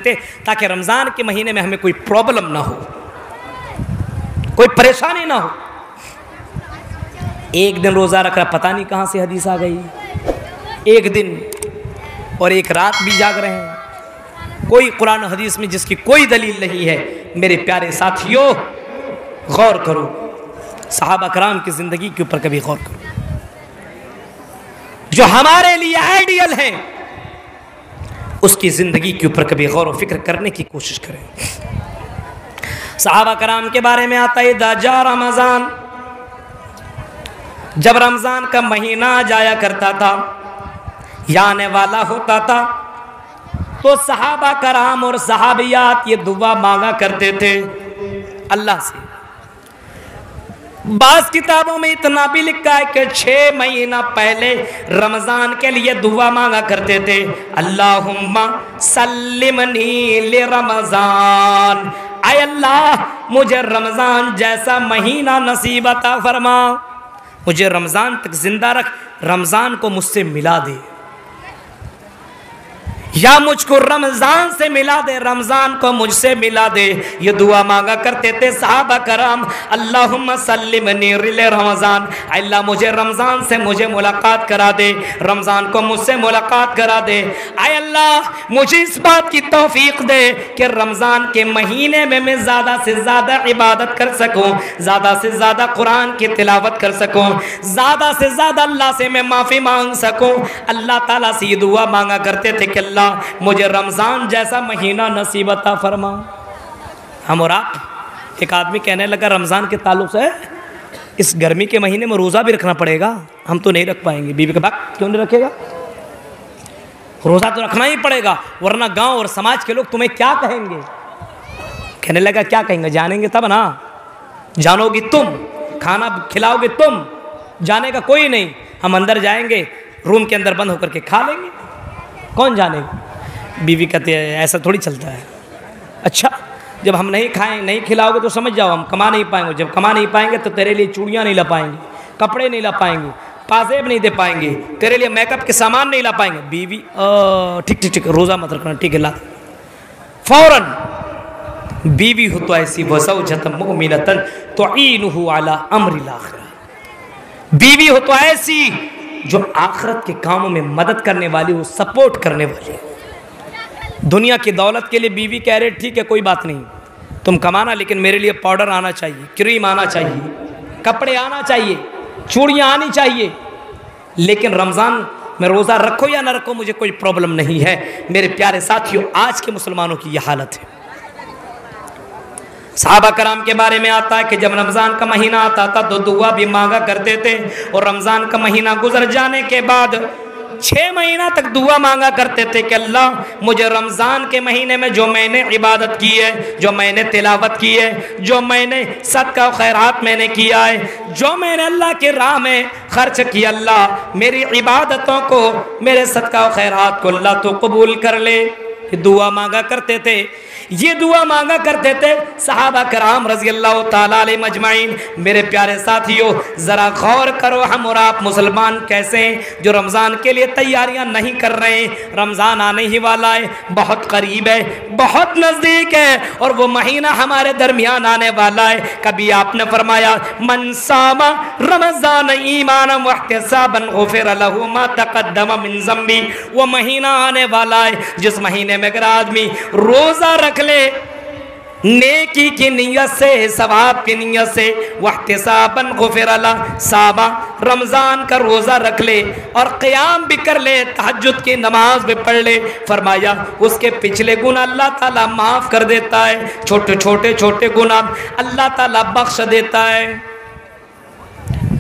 थे ताकि रमज़ान के महीने में हमें कोई प्रॉब्लम ना हो, कोई परेशानी ना हो। एक दिन रोज़ा रख रहा, पता नहीं कहाँ से हदीस आ गई, एक दिन और एक रात भी जाग रहे हैं, कोई कुरान हदीस में जिसकी कोई दलील नहीं है। मेरे प्यारे साथियों, गौर करो, सहाबा कराम की ज़िंदगी के ऊपर कभी गौर करो, जो हमारे लिए आइडियल है उसकी ज़िंदगी के ऊपर कभी गौर व फिक्र करने की कोशिश करें। सहाबा कराम के बारे में आता है, दाजा रमज़ान, जब रमज़ान का महीना जाया करता था या आने वाला होता था तो सहाबा कराम और सहाबियात ये दुआ मांगा करते थे अल्लाह से। बाज़ किताबों में इतना भी लिखा है कि 6 महीना पहले रमज़ान के लिए दुआ मांगा करते थे, अल्लाहुम्मा सल्लिमनी ले रमज़ान, आय अल्लाह मुझे रमज़ान जैसा महीना नसीब अता फरमा, मुझे रमज़ान तक जिंदा रख, रमज़ान को मुझसे मिला दे, या मुझको रमज़ान से मिला दे, रमज़ान को मुझसे मिला दे। ये दुआ मांगा करते थे सहाबा कराम, अल्लाहुम्मा सल्लिमनी ले रमज़ान, अल्लाह मुझे रमज़ान से मुझे मुलाकात करा दे, रमज़ान को मुझसे मुलाकात करा दे। आय अल्लाह मुझे इस बात की तौफीक दे कि रमज़ान के महीने में मैं ज़्यादा से ज़्यादा इबादत कर सकूँ, ज़्यादा से ज़्यादा कुरान की तिलावत कर सकूँ, ज़्यादा से ज़्यादा अल्लाह से मैं माफ़ी मांग सकूँ। अल्लाह ताला से ये दुआ मांगा करते थे कि अल्लाह मुझे रमज़ान जैसा महीना नसीब अता फरमा। हम और आप, एक आदमी कहने लगा रमज़ान के ताल्लुक से इस गर्मी के महीने में रोज़ा भी रखना पड़ेगा, हम तो नहीं रख पाएंगे। बीवी का बात क्यों नहीं रखेगा, रोज़ा तो रखना ही पड़ेगा वरना गांव और समाज के लोग तुम्हें क्या कहेंगे। कहने लगा क्या कहेंगे, जानेंगे तब ना, जानोगी तुम, खाना खिलाओगे तुम, जाने का कोई नहीं। हम अंदर जाएंगे, रूम के अंदर बंद होकर के खा लेंगे, कौन जानेगा। बीवी कहते हैं ऐसा थोड़ी चलता है। अच्छा, जब हम नहीं खाएं, नहीं खिलाओगे तो समझ जाओ हम कमा नहीं पाएंगे, जब कमा नहीं पाएंगे तो तेरे लिए चूड़ियाँ नहीं ला पाएंगे, कपड़े नहीं ला पाएंगे, पाजेब नहीं दे पाएंगे, तेरे लिए मेकअप के सामान नहीं ला पाएंगे। बीवी ठीक ठीक ठीक, रोज़ा मत रखना, ठीक है ला। फौरन बीवी हो तो ऐसी वज़ौजतन मुमिनतन तुईनुहु अला अम्रिल आखिरह, बीवी हो तो ऐसी जो आखिरत के कामों में मदद करने वाली हो, सपोर्ट करने वाली। दुनिया की दौलत के लिए बीवी कह रहे ठीक है कोई बात नहीं, तुम कमाना, लेकिन मेरे लिए पाउडर आना चाहिए, क्रीम आना चाहिए, कपड़े आना चाहिए, चूड़ियाँ आनी चाहिए, लेकिन रमज़ान में रोज़ा रखो या ना रखो मुझे कोई प्रॉब्लम नहीं है। मेरे प्यारे साथियों, आज के मुसलमानों की यह हालत है। सहाबा कराम के बारे में आता है कि जब रमज़ान का महीना आता था तो दुआ भी मांगा करते थे, और रमज़ान का महीना गुजर जाने के बाद 6 महीना तक दुआ मांगा करते थे कि अल्लाह मुझे रमज़ान के महीने में जो मैंने इबादत की है, जो मैंने तिलावत की है, जो मैंने सदका खैरात मैंने किया है, जो मैंने अल्लाह के राह में खर्च किया, अल्लाह मेरी इबादतों को, मेरे सदका खैरात को अल्लाह तो कबूल कर ले। ये दुआ मांगा करते थे, ये दुआ मांगा करते थे सहाबा कराम रज़ी अल्लाह ताला अलैहि मजमाइन। मेरे प्यारे साथियों, ज़रा गौर करो, हम और आप मुसलमान कैसे हैं जो रमज़ान के लिए तैयारियां नहीं कर रहे हैं। रमज़ान आने ही वाला है, बहुत करीब है, बहुत नज़दीक है, और वो महीना हमारे दरमियान आने वाला है। कभी आपने फरमाया मन सामा रमज़ान ईमानन वहतिसाबन गुफ़िर लहू मा तक़द्दम मिन ज़म्बी, वो महीना आने वाला है जिस महीने में अगर आदमी रोज़ा रख ले नेकी की नियत से, सवाब की नियत से, वहतिसाबन गुफ़िर लह, साबा रमज़ान का रोज़ा रख ले और क़याम भी कर ले, तहज्जुद की नमाज भी पढ़ ले, फरमाया उसके पिछले गुनाह अल्लाह ताला माफ़ कर देता है, छोटे छोटे छोटे गुनाह अल्लाह ताला बख्श देता है।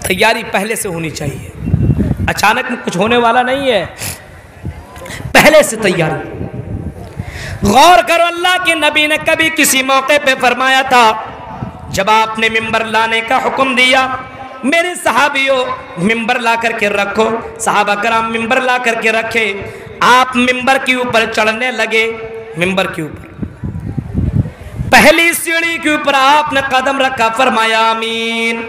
तैयारी पहले से होनी चाहिए, अचानक में कुछ होने वाला नहीं है, पहले से तैयारी। गौर करो, अल्लाह के नबी ने कभी किसी मौके पे फरमाया था, जब आपने मिंबर लाने का हुक्म दिया, मेरे सहाबियों मिंबर ला करके रखो, सहाबा कराम मिंबर ला करके रखे, आप मिंबर के ऊपर चढ़ने लगे। मिंबर के ऊपर पहली सीढ़ी के ऊपर आपने कदम रखा, फरमाया आमीन।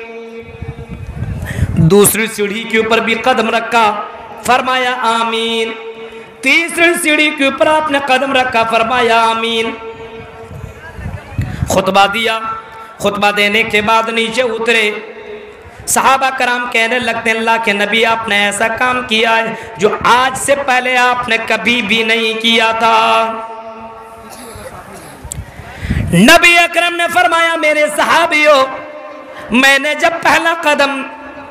दूसरी सीढ़ी के ऊपर भी कदम रखा, फरमाया आमीन। तीसरी सीढ़ी के ऊपर आपने कदम रखा, फरमाया आमीन। खुतबा दिया, खुतबा देने के बाद नीचे उतरे। सहाबा कराम कहने लगते हैं अल्लाह के नबी आपने ऐसा काम किया है जो आज से पहले आपने कभी भी नहीं किया था। नबी अकरम ने फरमाया मेरे सहाबियों, मैंने जब पहला कदम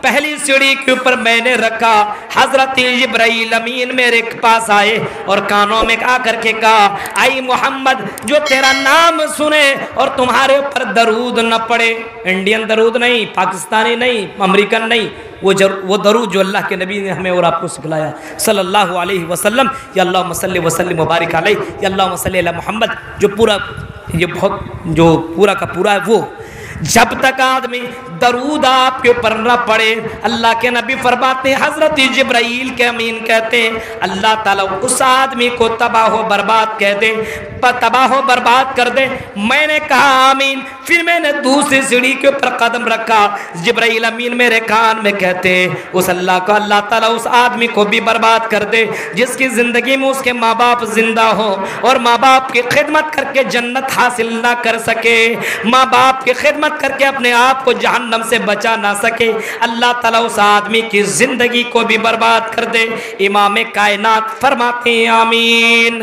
पहली सीढ़ी के ऊपर मैंने रखा, हजरत जिब्राइल अमीन मेरे पास आए और कानों में आकर के कहा, आई मोहम्मद, जो तेरा नाम सुने और तुम्हारे ऊपर दरूद न पड़े, इंडियन दरूद नहीं, पाकिस्तानी नहीं, अमेरिकन नहीं, वो दरूद जो अल्लाह के नबी ने हमें और आपको सिखलाया सल्लल्लाहु अलैहि वसल्लम, या अल्लाहुम्मा सल्लि व सल्लिम व बारिक अलैहि, या अल्लाहुम्मा सल्लि अला मोहम्मद, जो पूरा ये बहुत जो पूरा का पूरा है, वो जब तक आदमी दरूद आपके ऊपर न पड़े, अल्लाह के नबी फरमाते हैं, हजरत जिब्राइल के अमीन कहते हैं अल्लाह ताला उस आदमी को तबाह बर्बाद कह दे, तबाह बर्बाद कर दे। मैंने कहा आमीन। फिर मैंने दूसरी सीढ़ी के ऊपर कदम रखा, जिब्राइल अमीन मेरे कान में कहते हैं उस अल्लाह को अल्लाह ताला उस आदमी को भी बर्बाद कर दे जिसकी ज़िंदगी में उसके माँ बाप जिंदा हो और माँ बाप की खिदमत करके जन्नत हासिल ना कर सके, माँ बाप की खिदमत करके अपने आप को जहन्नम से बचा ना सके, अल्लाह ताला उस आदमी की जिंदगी को भी बर्बाद कर दे। इमाम कायनात फरमाते हैं आमीन।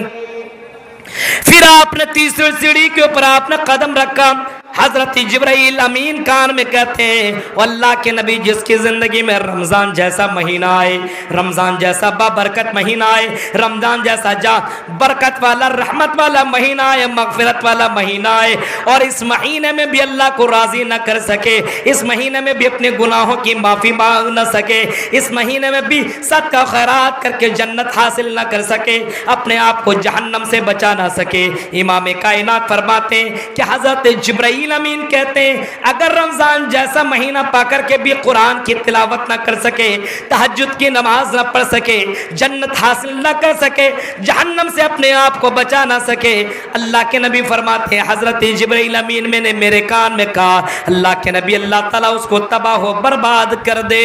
फिर आपने तीसरी सीढ़ी के ऊपर आपने कदम रखा, हजरत जिब्राइल अमीन कान में कहते हैं अल्लाह के नबी जिसकी ज़िंदगी में रमज़ान जैसा महीना आए, रमज़ान जैसा बाबरकत महीना आए, रमज़ान जैसा जा बरकत वाला रहमत वाला महीना आए, मगफिरत वाला महीना आए, और इस महीने में भी अल्लाह को राज़ी न कर सके, इस महीने में भी अपने गुनाहों की माफ़ी मांग न सके, इस महीने में भी सदका खैरात करके जन्नत हासिल न कर सके, अपने आप को जहन्नम से बचा ना सके। इमाम कायनात फरमाते हैं कि हजरत जिब्राइल अमीन कहते हैं अगर रमजान जैसा महीना पाकर के भी कुरान की तिलावत ना कर सके, तहज्जुद की नमाज ना पढ़ सके, जन्नत हासिल ना कर सके, जहन्नम से अपने आप को बचा ना सके, अल्लाह के नबी फरमाते हैं हजरत जिब्राइल अमीन मैंने मेरे कान में कहा अल्लाह के नबी अल्लाह ताला उसको तबाह बर्बाद कर दे।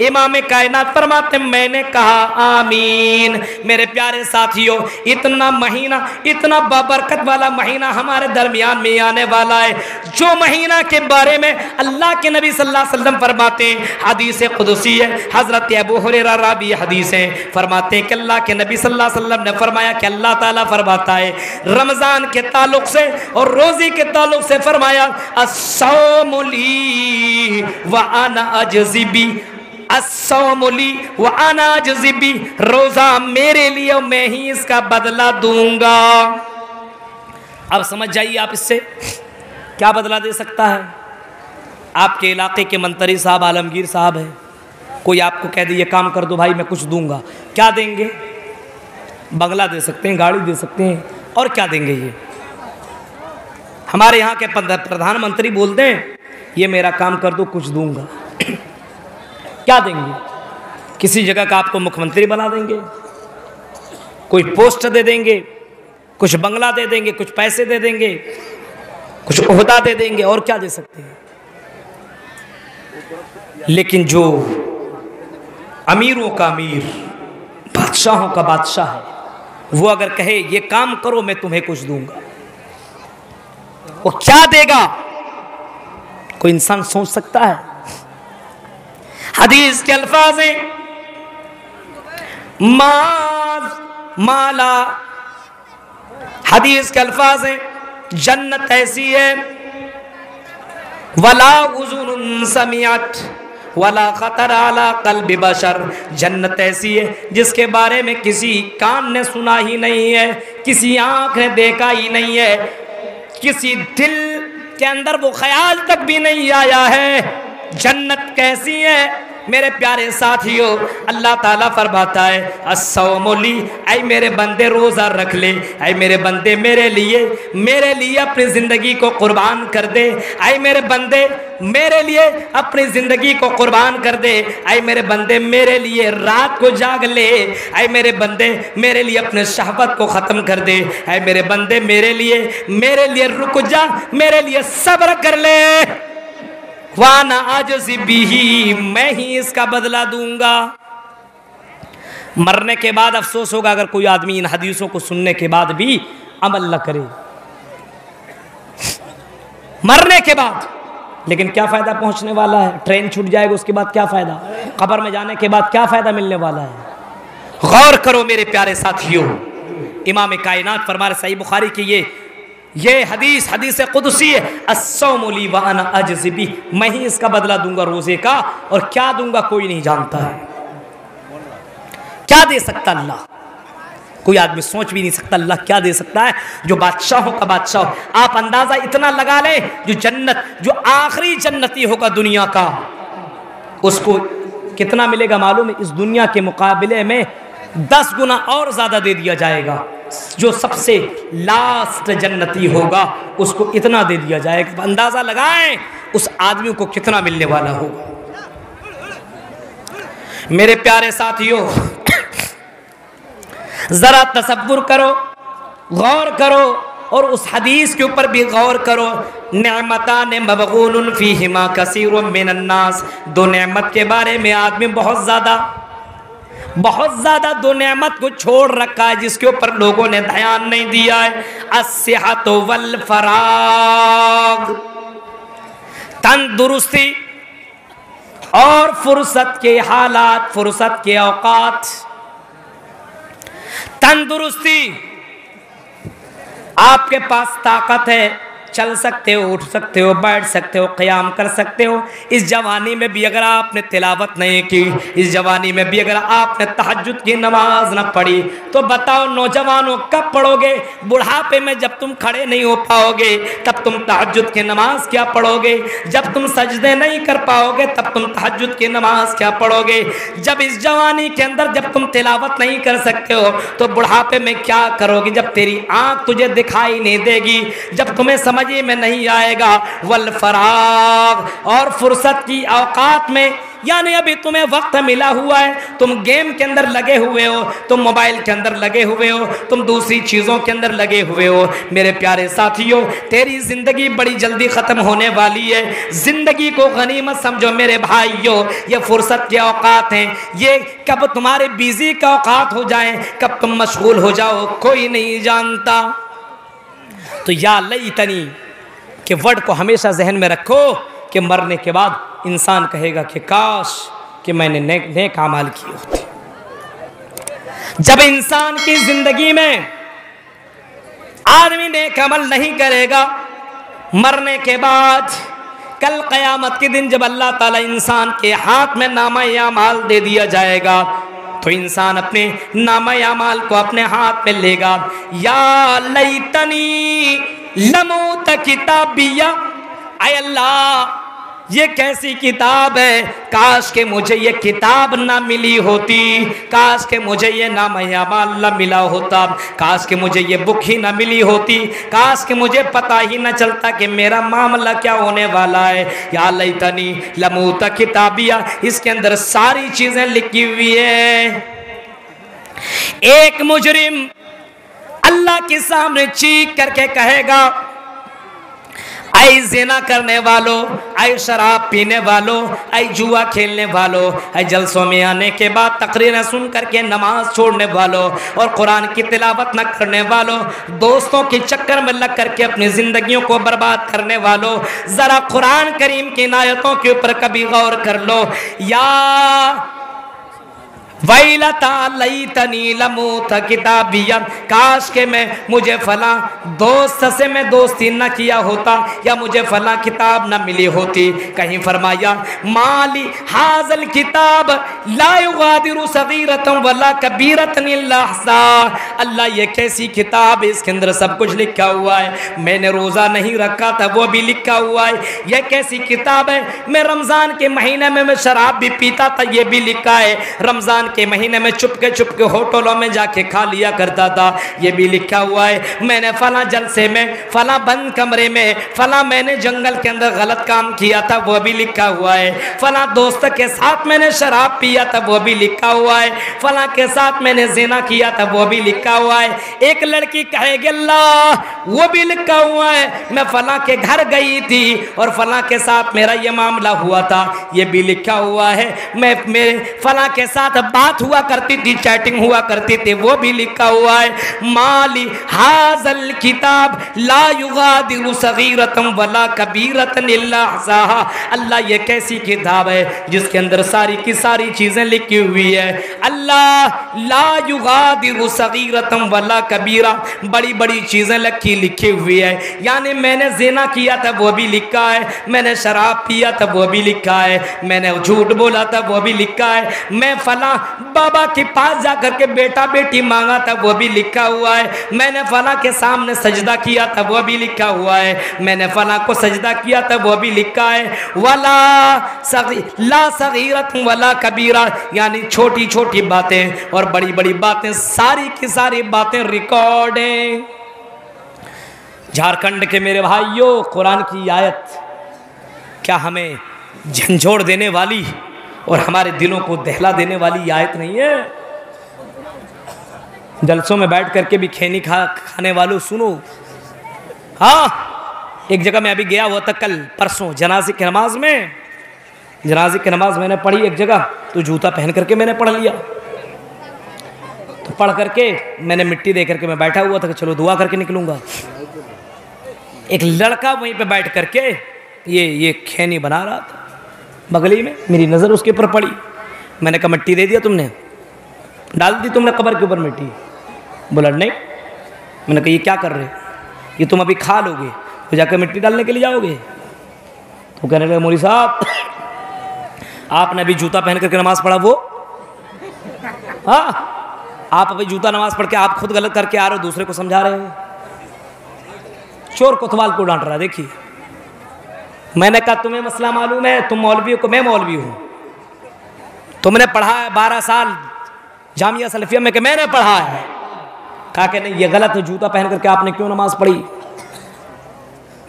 इमाम कायनात फरमाते मैंने कहा आमीन। मेरे प्यारे साथियों, इतना महीना, इतना बाबरकत वाला महीना हमारे दरमियान में आने वाला है, जो महीना के बारे में अल्लाह के नबी सल्लल्लाहु अलैहि वसल्लम फरमाते हैं, हदीस कुदसी है, हजरत अबू हुरैरा रावी हदीस है, फरमाते हैं कि अल्लाह के नबी सल्लल्लाहु अलैहि वसल्लम ने फरमाया कि अल्लाह ताला फरमाता है रमज़ान के ताल्लुक से और रोज़ी के ताल्लुक से फरमाया अस्सौमु ली व अना अजज़ी बी, अस्सौमु ली व अना अजज़ी बी, रोज़ा मेरे लिए और मैं ही इसका बदला दूंगा। अब समझ जाइए आप इससे क्या बदला दे सकता है। आपके इलाके के मंत्री साहब आलमगीर साहब है, कोई आपको कह दे ये काम कर दो भाई मैं कुछ दूंगा, क्या देंगे? बंगला दे सकते हैं, गाड़ी दे सकते हैं, और क्या देंगे? ये हमारे यहाँ के प्रधानमंत्री बोलते हैं ये मेरा काम कर दो कुछ दूंगा, क्या देंगे? किसी जगह का आपको मुख्यमंत्री बना देंगे, कोई पोस्ट दे देंगे, कुछ बंगला दे देंगे, कुछ पैसे दे देंगे, कुछ ओहदा दे देंगे, और क्या दे सकते हैं? लेकिन जो अमीरों का अमीर, बादशाहों का बादशाह है, वो अगर कहे ये काम करो मैं तुम्हें कुछ दूंगा, वो क्या देगा कोई इंसान सोच सकता है? हदीस के अल्फाज हैं माला, हदीस के अल्फाज हैं जन्नत ऐसी है वला उज़ुन समिअत वला खतर अला क़ल्बि बशर, जन्नत ऐसी है जिसके बारे में किसी कान ने सुना ही नहीं है, किसी आँख ने देखा ही नहीं है, किसी दिल के अंदर वो ख्याल तक भी नहीं आया है। जन्नत कैसी है मेरे प्यारे साथियों? अल्लाह ताला फरमाता है अस्सौमु ली, ऐ मेरे बंदे रोज़ा रख ले, ऐ मेरे बंदे मेरे लिए अपनी ज़िंदगी को कुर्बान कर दे, ऐ मेरे बंदे मेरे लिए अपनी ज़िंदगी को कुर्बान कर दे, ऐ मेरे बंदे मेरे लिए रात को जाग ले, ऐ मेरे बंदे मेरे लिए अपने शहवत को ख़त्म कर दे, ऐ मेरे बंदे मेरे लिए रुक जा, मेरे लिए सब्र कर ले, वाना आजिज़ बिही, मैं ही इसका बदला दूंगा। मरने के बाद अफसोस होगा अगर कोई आदमी इन हदीसों को सुनने के बाद भी अमल न करे, मरने के बाद। लेकिन क्या फ़ायदा पहुंचने वाला है? ट्रेन छूट जाएगा, उसके बाद क्या फ़ायदा? कब्र में जाने के बाद क्या फ़ायदा मिलने वाला है? गौर करो मेरे प्यारे साथियों, इमाम कायनात फरमा रहे, सही बुखारी की ये हदीस कुदसी है, अस्सौमु ली व अना अजज़ी बिह, मैं ही इसका बदला दूंगा रोज़े का, और क्या दूंगा कोई नहीं जानता है। क्या दे सकता अल्लाह? कोई आदमी सोच भी नहीं सकता अल्लाह क्या दे सकता है। जो बादशाहों का बादशाह, आप अंदाजा इतना लगा ले, जो जन्नत, जो आखिरी जन्नती होगा दुनिया का, उसको कितना मिलेगा मालूम है? इस दुनिया के मुकाबले में 10 गुना और ज्यादा दे दिया जाएगा। जो सबसे लास्ट जन्नती होगा उसको इतना दे दिया जाएगा। अंदाजा लगाएं उस आदमी को कितना मिलने वाला होगा। मेरे प्यारे साथियों, जरा तसव्वुर करो, गौर करो, और उस हदीस के ऊपर भी गौर करो। नेमतान मबगूनुन फीहिमा कसीरुम मिनन नास, दो नेमत के बारे में आदमी बहुत ज़्यादा दो नेमत को छोड़ रखा है जिसके ऊपर लोगों ने ध्यान नहीं दिया है। अस्सिहत वल फराग, तंदुरुस्ती और फुर्सत के हालात, फुर्सत के औकात। तंदुरुस्ती, आपके पास ताकत है, चल सकते हो, उठ सकते हो, बैठ सकते हो, क़याम कर सकते हो। इस जवानी में भी अगर आपने तिलावत नहीं की, इस जवानी में भी अगर आपने तहज्जुद की नमाज न पढ़ी, तो बताओ नौजवानों कब पढ़ोगे? बुढ़ापे में जब तुम खड़े नहीं हो पाओगे तब तुम तहज्जुद की नमाज क्या पढ़ोगे? जब तुम सजदे नहीं कर पाओगे तब तुम तहज्जुद की नमाज क्या पढ़ोगे? जब इस जवानी के अंदर जब तुम तिलावत नहीं कर सकते हो तो बुढ़ापे में क्या करोगे? जब तेरी आँख तुझे दिखाई नहीं देगी, जब तुम्हें समझ में नहीं आएगा। वल फराग, और फुर्सत की औकात में, यानी अभी तुम्हें वक्त मिला हुआ है, तुम गेम के अंदर लगे हुए हो, तुम मोबाइल के अंदर लगे हुए हो, तुम दूसरी चीज़ों के अंदर लगे हुए हो। मेरे प्यारे साथियों, तेरी ज़िंदगी बड़ी जल्दी ख़त्म होने वाली है। ज़िंदगी को गनीमत समझो मेरे भाइयों। ये फुर्सत के औकात हैं, ये कब तुम्हारे बिजी का औकात हो जाए, कब तुम मशगूल हो जाओ, कोई नहीं जानता। तो या लईतनी के वर्ड को हमेशा जहन में रखो कि मरने के बाद इंसान कहेगा कि काश कि मैंने नेक अमाल किए होते। जब इंसान की जिंदगी में आदमी नेक अमल नहीं करेगा, मरने के बाद कल क़यामत के दिन जब अल्लाह ताला इंसान के हाथ में नामा-ए अमाल दे दिया जाएगा, तो इंसान अपने नामा-ए अमाल को अपने हाथ में लेगा। या लैतनी लमूत किताबिया, आय अल्लाह ये कैसी किताब है, काश के मुझे ये किताब ना मिली होती, काश के मुझे ये नामा-ए अमाल ना मिला होता, काश के मुझे ये बुक ही ना मिली होती, काश के मुझे पता ही ना चलता कि मेरा मामला क्या होने वाला है। या लैतनी लमूत किताबिया, इसके अंदर सारी चीजें लिखी हुई है। एक मुजरिम अल्लाह के सामने चीख करके कहेगा, ऐ ज़िना करने वालों, ऐ शराब पीने वालों, ऐ जुआ खेलने वालों, ऐ जलसों में आने के बाद तकरीरें सुन करके नमाज छोड़ने वालों और कुरान की तिलावत न करने वालों, दोस्तों के चक्कर में लग करके अपनी ज़िंदगियों को बर्बाद करने वालों, ज़रा कुरान करीम की आयतों के ऊपर कभी गौर कर लो। या वैलता लैतनी लमूत किताबिया, काश के मैं मुझे फला दोस्त से मैं दोस्ती न किया होता, या मुझे फला किताब न मिली होती। कहीं फरमाया माली हाजल किताब ला युगादिरु सगीरतन वला कबीरतन इल्ला अहसा, अल्लाह ये कैसी किताब है, इसके अंदर सब कुछ लिखा हुआ है। मैंने रोज़ा नहीं रखा था वो भी लिखा हुआ है। यह कैसी किताब है, मैं रमज़ान के महीने में मैं शराब भी पीता था, ये भी लिखा है। रमज़ान के महीने में चुपके होटलों में जाके खा लिया करता था, ये भी लिखा हुआ है। मैंने फला जलसे में, फला बंद कमरे में, फला मैंने जंगल के अंदर गलत काम किया था, वो भी लिखा हुआ है। फला दोस्त के साथ मैंने शराब पिया था, वो भी लिखा हुआ है। फला के साथ मैंने ज़िना किया था, वो भी लिखा हुआ है। एक लड़की कहेगी अल्लाह वो भी लिखा हुआ है। मैं फला के घर गई थी और फला के साथ मेरा ये मामला हुआ था, ये भी लिखा हुआ है। मैं मेरे फला के साथ बात हुआ करती थी, चैटिंग हुआ करती थी, वो भी लिखा हुआ है माली हाजल किताब ला युगादिरु सगीरतम वला कबीरतन इल्ला अहसाहा। अल्लाह ये कैसी किताब है जिसके अंदर सारी की सारी चीजें लिखी हुई है। अल्लाह ला युगादिरु सगीरतम वला कबीरा, बड़ी बड़ी चीजें लिखी हुई है। यानी मैंने ज़िना किया था वो भी लिखा है, मैंने शराब पिया था वो भी लिखा है, मैंने झूठ बोला था वो भी लिखा है, मैं फला बाबा के पास जाकर के बेटा बेटी मांगा था वो भी लिखा हुआ है, मैंने फला के सामने सजदा किया था वो भी लिखा हुआ है, मैंने फला को सजदा किया था वो भी लिखा है। वला ला सगीरत वला कबीरा, यानी छोटी छोटी बातें और बड़ी बड़ी बातें, सारी की सारी बातें रिकॉर्ड हैं। झारखंड के मेरे भाइयों, कुरान की आयत क्या हमें झंझोड़ देने वाली और हमारे दिलों को दहला देने वाली आयत नहीं है? जलसों में बैठ करके भी खैनी खाने वालों सुनो। हाँ, एक जगह मैं अभी गया हुआ था कल परसों जनाजे की नमाज में, जनाजे की नमाज मैंने पढ़ी एक जगह, तो जूता पहन करके मैंने पढ़ लिया। तो पढ़ करके मैंने मिट्टी दे करके मैं बैठा हुआ था कि चलो दुआ करके निकलूंगा। एक लड़का वहीं पे बैठ करके ये खैनी बना रहा था बगली में, मेरी नज़र उसके ऊपर पड़ी। मैंने कहा मिट्टी दे दिया तुमने, डाल दी तुमने कब्र के ऊपर मिट्टी? बोला नहीं। मैंने कहा ये क्या कर रहे, ये तुम अभी खा लोगे तो जाकर मिट्टी डालने के लिए जाओगे? तो कहने लगे मौलवी साहब आपने अभी जूता पहन करके नमाज पढ़ा वो? हाँ, आप अभी जूता नमाज पढ़ के आप खुद गलत करके आ रहे हो, दूसरे को समझा रहे हो। चोर कोतवाल को डांट रहा, देखिए। मैंने कहा तुम्हें मसला मालूम है, तुम मौलवी हो को मैं मौलवी हूँ, तुमने पढ़ा है 12 साल जामिया सलफिया में कि मैंने पढ़ा है। कहा कि नहीं ये गलत है, जूता पहन करके आपने क्यों नमाज पढ़ी?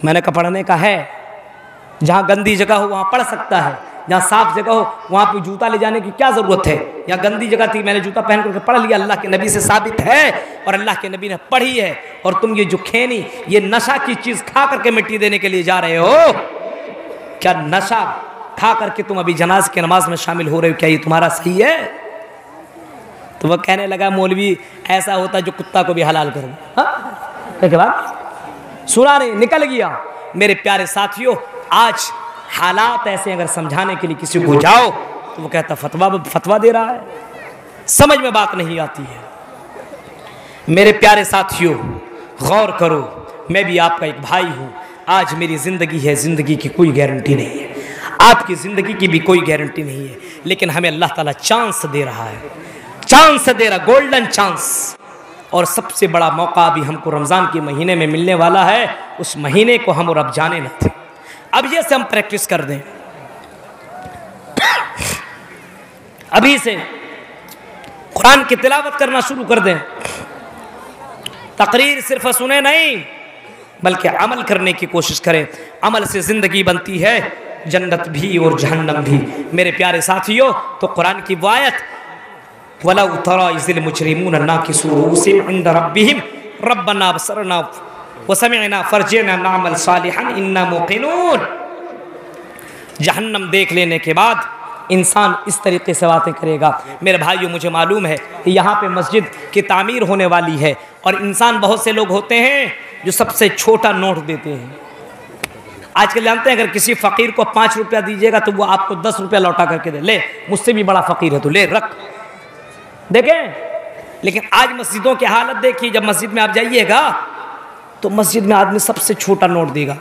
मैंने कहा पढ़ने का है, जहाँ गंदी जगह हो वहाँ पढ़ सकता है, जहाँ साफ जगह हो वहाँ पे जूता ले जाने की क्या ज़रूरत है? यहाँ गंदी जगह थी, मैंने जूता पहन करके पढ़ लिया, अल्लाह के नबी से साबित है और अल्लाह के नबी ने पढ़ी है। और तुम ये जो खैनी, ये नशा की चीज़ खा करके मिट्टी देने के लिए जा रहे हो, क्या नशा खा करके तुम अभी जनाज की नमाज में शामिल हो रहे हो? क्या ये तुम्हारा सही है? तो वह कहने लगा मौलवी ऐसा होता है जो कुत्ता को भी हलाल कर दे। हाँ, के बाद सुना नहीं, निकल गया। मेरे प्यारे साथियों, आज हालात ऐसे अगर समझाने के लिए किसी को जाओ तो वो कहता फतवा दे रहा है, समझ में बात नहीं आती है। मेरे प्यारे साथियों गौर करो, मैं भी आपका एक भाई हूँ। आज मेरी ज़िंदगी है, ज़िंदगी की कोई गारंटी नहीं है, आपकी ज़िंदगी की भी कोई गारंटी नहीं है, लेकिन हमें अल्लाह ताला चांस दे रहा है, चांस दे रहा, गोल्डन चांस। और सबसे बड़ा मौका अभी हमको रमज़ान के महीने में मिलने वाला है, उस महीने को हम और अब जाने न थे। अब ये से हम प्रैक्टिस कर दें, अभी से कुरान की तिलावत करना शुरू कर दें। तकरीर सिर्फ सुने नहीं बल्कि अमल करने की कोशिश करें। अमल से ज़िंदगी बनती है, जन्नत भी और जहन्नम भी। मेरे प्यारे साथियों, तो कुरान की वायत वला तरा इज़िल मुजरिमून नाकिसू रूसिहिम इंद रब्बिहिम रब्बना अबसरना व समिअना फरजिअना नअमल सालिहन इन्ना मुक़िनून। जहन्नम देख लेने के बाद इंसान इस तरीके से बातें करेगा। मेरे भाइयों, मुझे मालूम है कि यहाँ पे मस्जिद की तामीर होने वाली है और इंसान बहुत से लोग होते हैं जो सबसे छोटा नोट देते हैं। आजकल जानते हैं अगर किसी फ़कीर को 5 रुपया दीजिएगा तो वो आपको 10 रुपया लौटा करके दे, ले मुझसे भी बड़ा फ़कीर है तो ले रख, देखें। लेकिन आज मस्जिदों की हालत देखिए, जब मस्जिद में आप जाइएगा तो मस्जिद में आदमी सबसे छोटा नोट देगा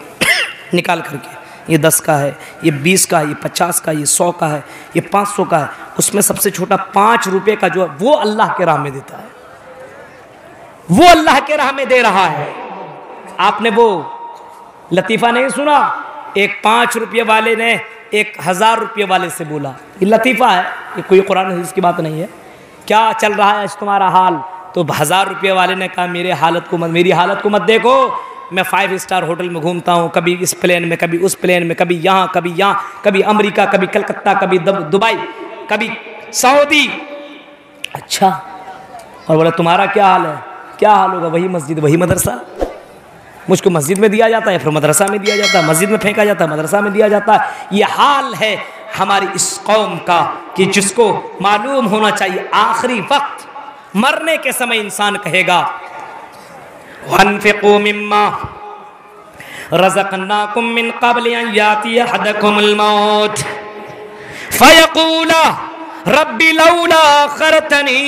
निकाल करके, ये 10 का है, ये 20 का है, ये 50 का, ये 100 का है, ये 500 का है। उसमें सबसे छोटा 5 रुपये का जो है वो अल्लाह के राह में देता है, वो अल्लाह के राह में दे रहा है। आपने वो लतीफ़ा नहीं सुना, एक 5 रुपये वाले ने 1000 रुपये वाले से बोला, ये लतीफ़ा है, ये कोई कुरान हदीस की बात नहीं है। क्या चल रहा है आज तुम्हारा हाल? तो 1000 रुपये वाले ने कहा मेरी हालत को मत देखो, मैं 5 स्टार होटल में घूमता हूँ, कभी इस प्लेन में, कभी उस प्लेन में, कभी यहाँ, कभी अमेरिका, कभी कलकत्ता, कभी दुबई, कभी सऊदी। अच्छा, और बोला तुम्हारा क्या हाल है? क्या हाल होगा? वही मस्जिद, वही मदरसा। मुझको मस्जिद में दिया जाता है, फिर मदरसा में दिया जाता है, मस्जिद में फेंका जाता है, मदरसा में दिया जाता है। ये हाल है हमारी इस कौम का कि जिसको मालूम होना चाहिए आखिरी वक्त मरने के समय इंसान कहेगा वन्फिकू मिम्मा रज़क़नाकुम मिन क़ब्ल अन यातिया अहदकुमुल मौत फयक़ूला रब्बी लौला अख़रतनी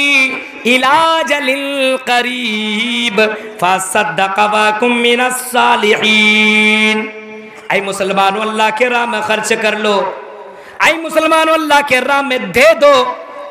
इला अजलिल क़रीब फ़असद्दक़ व अकुम मिनस सालिहीन। ऐ मुसलमानों, अल्लाह के राह में खर्च कर लो। ऐ मुसलमानों, अल्लाह के राह में दे दो,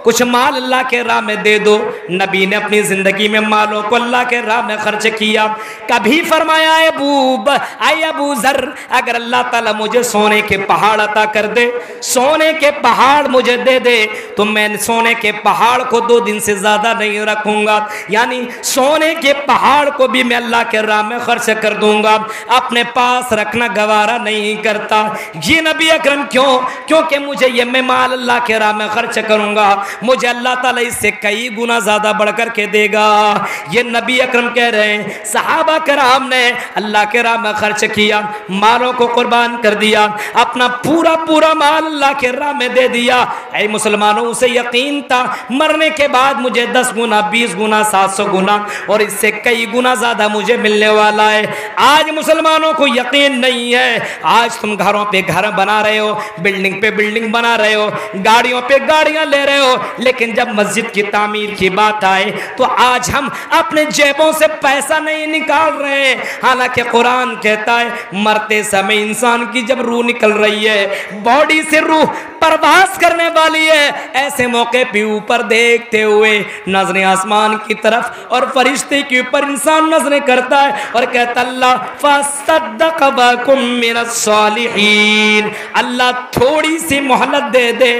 कुछ माल अल्लाह के राह में दे दो। नबी ने अपनी जिंदगी में मालों को अल्लाह के राह में खर्च किया। कभी फरमाया अबू ज़र, अगर अल्लाह ताला मुझे सोने के पहाड़ अता कर दे, सोने के पहाड़ मुझे दे दे, तो मैं सोने के पहाड़ को 2 दिन से ज्यादा नहीं रखूंगा, यानी सोने के पहाड़ को भी मैं अल्लाह के राह में खर्च कर दूंगा, अपने पास रखना गवारा नहीं करता। ये नबी अकरम क्यों? क्योंकि मुझे ये मैं माल अल्लाह के राह में खर्च करूंगा, मुझे अल्लाह ताला इससे कई गुना ज्यादा बढ़कर के देगा। ये नबी अकरम कह रहे हैं। सहाबा कराम ने अल्लाह के राह में खर्च किया, मालों को कुर्बान कर दिया, अपना पूरा पूरा माल अल्लाह के राह में दे दिया। ऐ मुसलमानों, उसे यकीन था मरने के बाद मुझे 10 गुना, 20 गुना, 700 गुना और इससे कई गुना ज्यादा मुझे मिलने वाला है। आज मुसलमानों को यकीन नहीं है। आज तुम घरों पे घर बना रहे हो, बिल्डिंग पे बिल्डिंग बना रहे हो, गाड़ियों पे गाड़ियां ले रहे हो, लेकिन जब मस्जिद की तामीर की बात आए तो आज हम अपने जेबों से पैसा नहीं निकाल रहे। हालांकि कुरान कहता है मरते समय इंसान की जब रूह निकल रही है, बॉडी से रूह परवास करने वाली है, ऐसे मौके पे ऊपर देखते हुए नजरें आसमान की तरफ और फरिश्ते के ऊपर इंसान नजरें करता है और कहता अल्लाह फसद्दक़ वकुम मिनस सालिहीन। अल्लाह थोड़ी सी मोहलत दे दे,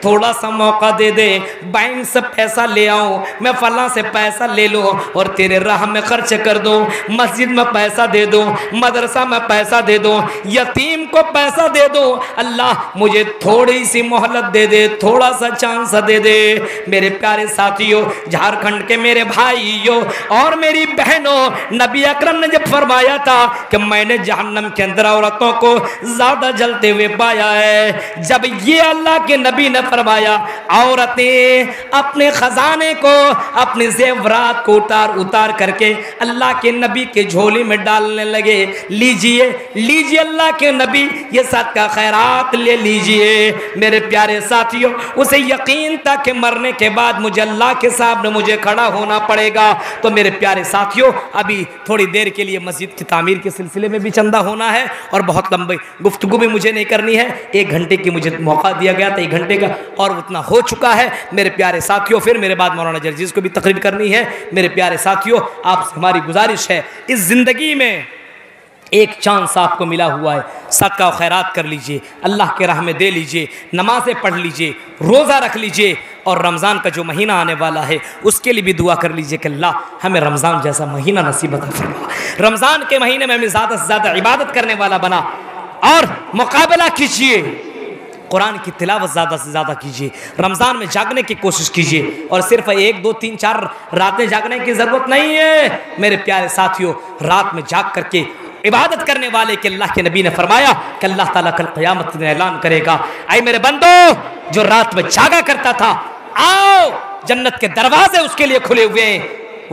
थोड़ा सा मौका दे दे, बैंक से पैसा ले आऊं, मैं फला से पैसा ले लो और तेरे राह में खर्च कर दो, मस्जिद में पैसा दे दो, मदरसा में पैसा दे दो, यतीम को पैसा दे दो। अल्लाह मुझे थोड़ी सी मोहलत दे दे, थोड़ा सा चांस दे दे। मेरे प्यारे साथियों, झारखंड के मेरे भाइयों और मेरी बहनों, नबी अकरम ने जब फरमाया था कि मैंने जहन्नम के अंदर औरतों को ज्यादा जलते हुए पाया है, जब ये अल्लाह के नबी ने फरमाया औरतें अपने खजाने को, अपने जेवरात को उतार उतार करके अल्लाह के नबी के झोले में डालने लगे। लीजिए लीजिए अल्लाह के नबी, ये सदका खैरात ले लीजिए। मेरे प्यारे साथियों, उसे यकीन था कि मरने के बाद मुझे अल्लाह के सामने मुझे खड़ा होना पड़ेगा। तो मेरे प्यारे साथियों, अभी थोड़ी देर के लिए मस्जिद की तामीर के सिलसिले में भी चंदा होना है और बहुत लंबी गुफ्तगू भी मुझे नहीं करनी है। 1 घंटे की मुझे मौका दिया गया था, 1 घंटे का और उतना हो चुका है। मेरे प्यारे साथियों, फिर मेरे बाद मौलाना जर्जीज को भी तकरीर करनी है। मेरे प्यारे साथियों, आपसे हमारी गुजारिश है, इस जिंदगी में एक चांस आपको मिला हुआ है, सदका और खैरात कर लीजिए, अल्लाह के राह में दे लीजिए, नमाज़ें पढ़ लीजिए, रोज़ा रख लीजिए और रमज़ान का जो महीना आने वाला है उसके लिए भी दुआ कर लीजिए कि अल्लाह हमें रमज़ान जैसा महीना नसीब अता फरमा। रमज़ान के महीने में हमें ज़्यादा से ज़्यादा इबादत करने वाला बना और मुकाबला कीजिए, कुरान की तिलावत ज़्यादा से ज़्यादा कीजिए, रमज़ान में जागने की कोशिश कीजिए और सिर्फ 1, 2, 3, 4 रातें जागने की ज़रूरत नहीं है। मेरे प्यारे साथियों, रात में जाग करके इबादत करने वाले के अल्लाह के नबी ने फरमाया कि अल्लाह ताला कल क़यामत में ऐलान करेगा, ऐ मेरे बंदो जो रात में जागा करता था, आओ जन्नत के दरवाजे उसके लिए खुले हुए हैं।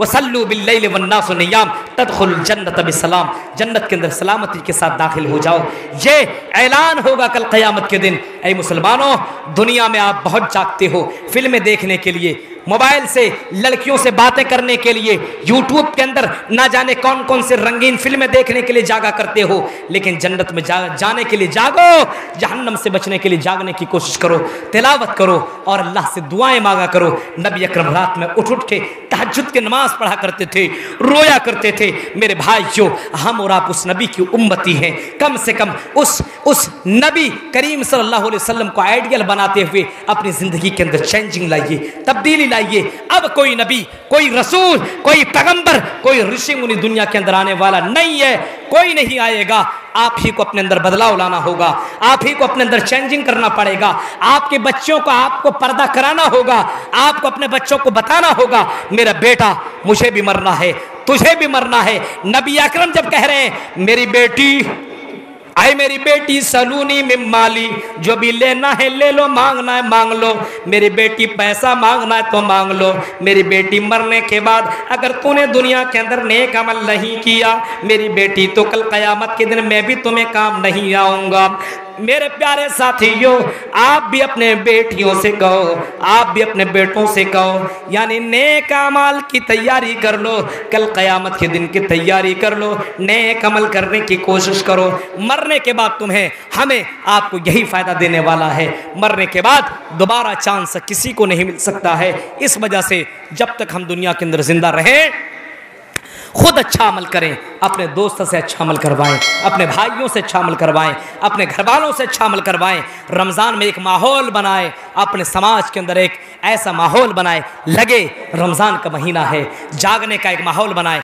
वसल्लु बिल्लैलि वन्नासु नियाम तदखुलुल जन्नत बिसलाम, जन्नत के अंदर सलामती के साथ दाखिल हो जाओ। ये ऐलान होगा कल क़यामत के दिन। ऐ मुसलमानों, दुनिया में आप बहुत जागते हो फिल्में देखने के लिए, मोबाइल से लड़कियों से बातें करने के लिए, यूट्यूब के अंदर ना जाने कौन कौन से रंगीन फिल्में देखने के लिए जागा करते हो, लेकिन जन्नत में जाने के लिए जागो, जहन्नम से बचने के लिए जागने की कोशिश करो, तिलावत करो और अल्लाह से दुआएं मांगा करो। नबी अकरम रात में उठ उठ के तहज्जुद की नमाज पढ़ा करते थे, रोया करते थे। मेरे भाइयों, हम और आप उस नबी की उम्मती हैं, कम से कम उस नबी करीम सल्लल्लाहु अलैहि वसल्लम को आइडियल बनाते हुए अपनी ज़िंदगी के अंदर चेंजिंग लाइए, तब्दीली लाइए। अब कोई नबी, कोई रसूल, कोई पैगंबर, कोई ऋषि मुनि दुनिया के अंदर आने वाला नहीं है, कोई नहीं आएगा। आप ही को अपने अंदर बदलाव लाना होगा, आप ही को अपने अंदर चेंजिंग करना पड़ेगा। आपके बच्चों को आपको पर्दा कराना होगा, आपको अपने बच्चों को बताना होगा, मेरा बेटा मुझे भी मरना है, तुझे भी मरना है। नबी अकरम जब कह रहे हैं मेरी बेटी आए मेरी बेटी सलूनी में माली, जो भी लेना है ले लो, मांगना है मांग लो। मेरी बेटी पैसा मांगना है तो मांग लो। मेरी बेटी मरने के बाद अगर तूने दुनिया के अंदर नेक अमल नहीं किया मेरी बेटी, तो कल क़यामत के दिन मैं भी तुम्हें काम नहीं आऊँगा। मेरे प्यारे साथियों, आप भी अपने बेटियों से कहो, आप भी अपने बेटों से कहो, यानी नेक अमल की तैयारी कर लो, कल क़यामत के दिन की तैयारी कर लो, नेक अमल करने की कोशिश करो। मरने के बाद तुम्हें हमें आपको यही फ़ायदा देने वाला है। मरने के बाद दोबारा चांस किसी को नहीं मिल सकता है। इस वजह से जब तक हम दुनिया के अंदर जिंदा रहें खुद अच्छा अमल करें, अपने दोस्त से अच्छा अमल करवाएं, अपने भाइयों से अच्छा अमल करवाएं, अपने घर वालों से अच्छा अमल करवाएं। रमज़ान में एक माहौल बनाएं, अपने समाज के अंदर एक ऐसा माहौल बनाएं, लगे रमज़ान का महीना है, जागने का एक माहौल बनाएं।